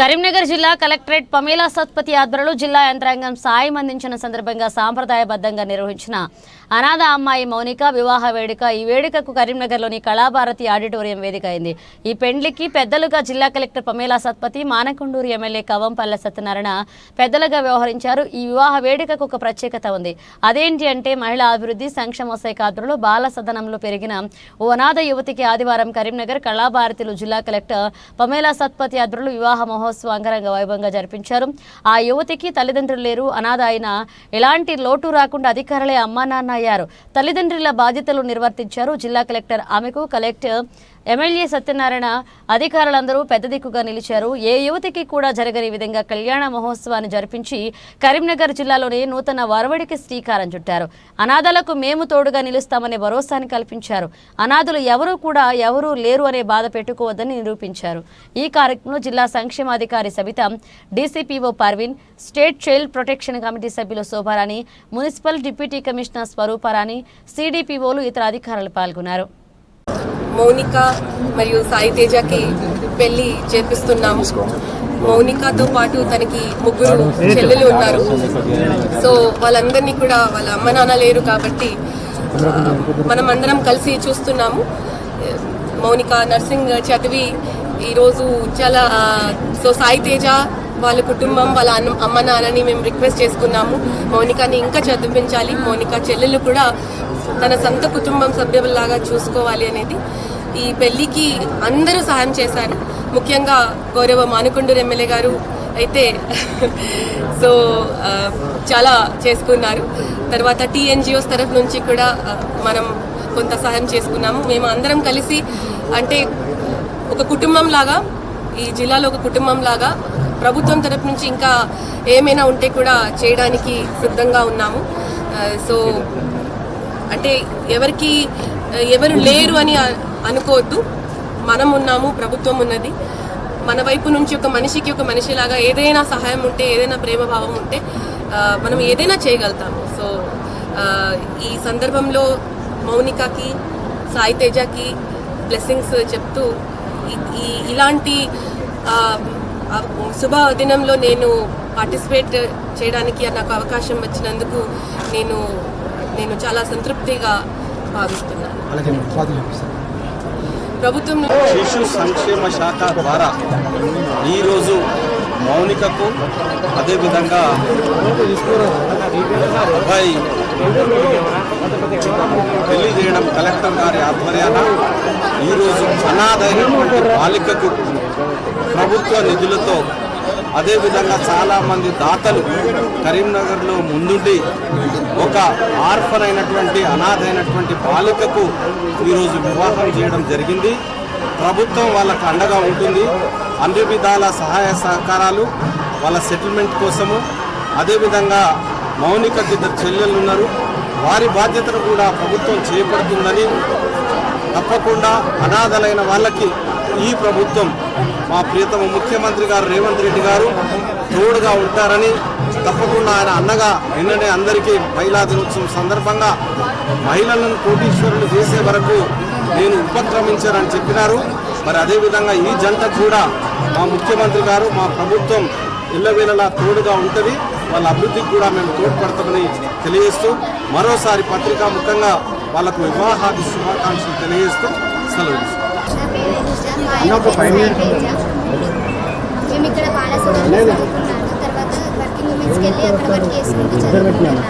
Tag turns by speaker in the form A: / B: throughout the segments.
A: కరీంనగర్ జిల్లా collectorate Pamela Satpathy ఆధ్వర్యంలో జిల్లా యంత్రాంగం సాయం అందించిన సందర్భంగా సాంప్రదాయబద్ధంగా నిర్వహించిన అనాథ అమ్మాయి మౌనిక వివాహ వేడుక. ఈ వేడుకకు కరీంనగర్లోని కళాభారతి ఆడిటోరియం వేదిక అయింది. ఈ పెండ్లికి పెద్దలుగా జిల్లా collector Pamela Satpathy, Manakondur MLA Kavvampally Satyanarayana పెద్దలుగా వ్యవహరించారు. ఈ వివాహ వేడుకకు ఒక ప్రత్యేకత ఉంది. అదేంటి అంటే మహిళా అభివృద్ధి సంక్షేమ శాఖ ఆధ్వర్యంలో బాల సదనంలో పెరిగిన ఓ అనాథ యువతికి ఆదివారం కరీంనగర్ కళాభారతిలో జిల్లా కలెక్టర్ పమేలా సత్పతి ఆధ్వర్యంలో వివాహ మహోత్సవం అంగరంగ వైభవంగా జరిపించారు. ఆ యువతికి తల్లిదండ్రులు లేరు, అనాథ అయినా ఎలాంటి లోటు రాకుండా అధికారులే అమ్మా నాన్న అయ్యారు. తల్లిదండ్రుల బాధ్యతలు నిర్వర్తించారు. జిల్లా కలెక్టర్ ఆమెకు కలెక్టర్ ఎమ్మెల్యే సత్యనారాయణ అధికారులందరూ పెద్ద దిక్కుగా నిలిచారు. ఏ యువతికి కూడా జరగని విధంగా కళ్యాణ మహోత్సవాన్ని జరిపించి కరీంనగర్ జిల్లాలోనే నూతన వరవడికి శ్రీకారం చుట్టారు. అనాథలకు మేము తోడుగా నిలుస్తామనే భరోసాని కల్పించారు. అనాథులు ఎవరూ లేరు అనే బాధ పెట్టుకోవద్దని నిరూపించారు. ఈ కార్యక్రమంలో జిల్లా సంక్షేమాధికారి Sabitha, DCPO Parveen, state child protection committee సభ్యులు Shobharani, municipal deputy commissioner Swaruparani, సిడిపిఓలు ఇతర అధికారులు పాల్గొన్నారు.
B: మౌనిక మరియు సాయి తేజకి పెళ్లి చేపిస్తున్నాము. మౌనికతో పాటు తనకి ముగ్గురు చెల్లెలు ఉన్నారు. సో వాళ్ళందరినీ కూడా వాళ్ళ అమ్మ నాన్న లేరు కాబట్టి మనం అందరం కలిసి చూస్తున్నాము. మౌనిక నర్సింగ్ చదివి ఈరోజు చాలా సాయి తేజ వాళ్ళ కుటుంబం, వాళ్ళ అమ్మ నాన్నని మేము రిక్వెస్ట్ చేసుకున్నాము మౌనికని ఇంకా చదివించాలి, మౌనిక చెల్లెలు కూడా తన సొంత కుటుంబం సభ్యులాగా చూసుకోవాలి అనేది. ఈ పెళ్లికి అందరూ సహాయం చేశారు. ముఖ్యంగా గౌరవ మానకొండూరు ఎమ్మెల్యే గారు అయితే సో చాలా చేసుకున్నారు. తర్వాత టీఎన్జిఓస్ తరఫు నుంచి కూడా మనం కొంత సహాయం చేసుకున్నాము. మేము అందరం కలిసి అంటే ఒక కుటుంబం లాగా, ఈ జిల్లాలో ఒక కుటుంబం లాగా ప్రభుత్వం తరఫు నుంచి ఇంకా ఏమైనా ఉంటే కూడా చేయడానికి సిద్ధంగా ఉన్నాము. సో అంటే ఎవరు లేరు అని అనుకోవద్దు. మనం ఉన్నాము, ప్రభుత్వం ఉన్నది. మన వైపు నుంచి ఒక మనిషిలాగా ఏదైనా సహాయం ఉంటే, ఏదైనా ప్రేమభావం ఉంటే మనం ఏదైనా చేయగలుగుతాము. సో ఈ సందర్భంలో మౌనికకి, సాయి తేజకి బ్లెస్సింగ్స్ చెప్తూ ఇలాంటి శుభ దినంలో నేను పార్టిసిపేట్ చేయడానికి నాకు అవకాశం వచ్చినందుకు నేను చాలా సంతృప్తిగా భావిస్తున్నాను. ప్రభుత్వం
C: శిశు సంక్షేమ శాఖ ద్వారా ఈరోజు మౌనికకు అదేవిధంగా అబ్బాయి పెళ్లి చేయడం కలెక్టర్ గారి ఆధ్వర్యాన ఈరోజు అనాథైనటువంటి బాలికకు ప్రభుత్వ నిధులతో అదేవిధంగా చాలామంది దాతలు కరీంనగర్లో ముందుండి ఒక ఆర్ఫన్ అయినటువంటి అనాథైనటువంటి బాలికకు ఈరోజు వివాహం చేయడం జరిగింది. ప్రభుత్వం వాళ్ళకు అండగా ఉంటుంది. అన్ని విధాల సహాయ సహకారాలు వాళ్ళ సెటిల్మెంట్ కోసము. అదేవిధంగా మౌనికకి ఇద్దరు చెల్లెళ్ళు ఉన్నారు. వారి బాధ్యతను కూడా ప్రభుత్వం చేపడుతుందని, తప్పకుండా అనాథలైన వాళ్ళకి ఈ ప్రభుత్వం, మా ప్రియతమ ముఖ్యమంత్రి గారు రేవంత్ రెడ్డి గారు తోడుగా ఉంటారని, తప్పకుండా ఆయన అన్నగా నిన్ననే అందరికీ మహిళా దినోత్సవం సందర్భంగా మహిళలను కోటీశ్వరులు చేసే వరకు నేను ఉపక్రమించారని చెప్పినారు. మరి అదేవిధంగా ఈ జంట కూడా మా ముఖ్యమంత్రి గారు, మా ప్రభుత్వం ఇళ్ళవేళలా తోడుగా ఉంటుంది. వాళ్ళ అభివృద్ధికి కూడా మేము తోడ్పడతామని తెలియజేస్తూ మరోసారి పత్రికా ముఖంగా వాళ్ళకు వివాహాది శుభాకాంక్షలు తెలియజేస్తూ సెలవు.
D: మేము ఇక్కడ బాలసదనంలో చదువుకున్నాను. తర్వాత వర్కింగ్ ఉమెన్స్కి వెళ్ళి అక్కడ వర్క్ చేసుకుంటూ చదువుకుంటున్నాను.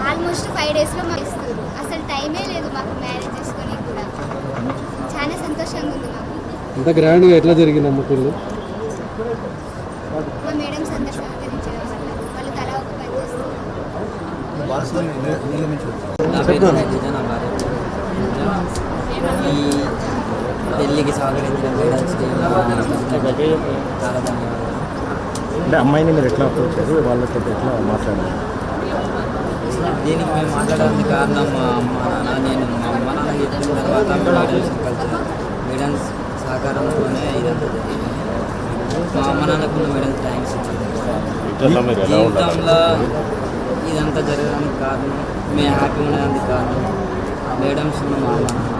D: ఆల్మోస్ట్ 5 డేస్లో మాకు ఇస్తారు. అసలు టైమే లేదు మాకు మ్యారేజ్ చేసుకొని కూడా. చాలా సంతోషంగా ఉంది మాకు.
E: ఇంత గ్రాండ్గా ఎట్లా జరిగిందమ్మ పెళ్ళి?
D: మా మేడం సందర్శించడం వల్ల వాళ్ళు తలా ఒక పని చేస్తారు.
F: ఈ పెళ్ళికి సహకరించిన మేడమ్స్కి చాలా ధన్యవాదాలు.
E: అంటే అమ్మాయిని మీరు ఎట్లా అప్రోచ్ వాళ్ళతో ఎట్లా మాట్లాడారు?
F: దీనికి మేము మాట్లాడడానికి కారణం మా అమ్మ నాన్న. నేను మా అమ్మ నాన్న చెప్పిన తర్వాత మేడమ్స్ కలిసి మేడమ్స్ సహకారంతోనే ఇదంతా జరిగింది. మా అమ్మ నాన్నకున్న మేడమ్స్ థ్యాంక్స్. జీవితంలో ఇదంతా జరగడానికి కారణం, మేము హ్యాపీ ఉండడానికి కారణం మేడమ్స్ ఉన్న మా అమ్మ నాన్న.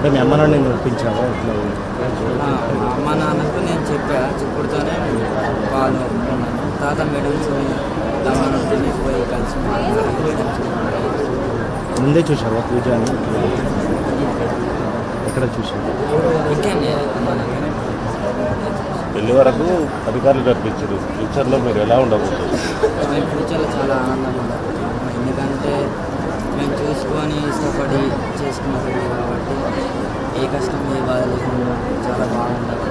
E: అంటే మీ అమ్మ నాన్న నేను ఒప్పించావా ఇట్లా
F: మా అమ్మ నాన్నకు నేను చెప్పుడుతోనే వాళ్ళు ఒప్పుకున్నాను. తాత మేడమ్స్ రమ్మనుంటేనే పోయి కలిసి
E: ముందే చూసావా పూజ అని ఎక్కడ చూసావు?
F: ఇంకా
G: పెళ్లి వరకు అధికారులు కనిపించారు. ఫ్యూచర్లో మీరు ఎలా ఉండబోతుంది?
F: మేము ఫ్యూచర్లో చాలా ఆనందంగా ఉండాలి. ఎందుకంటే మేము చూసుకొని ఇష్టపడి చేసుకున్నది కాబట్టి ఏ కష్టం ఏ బాధ లేకుండా చాలా బాగుంటుంది.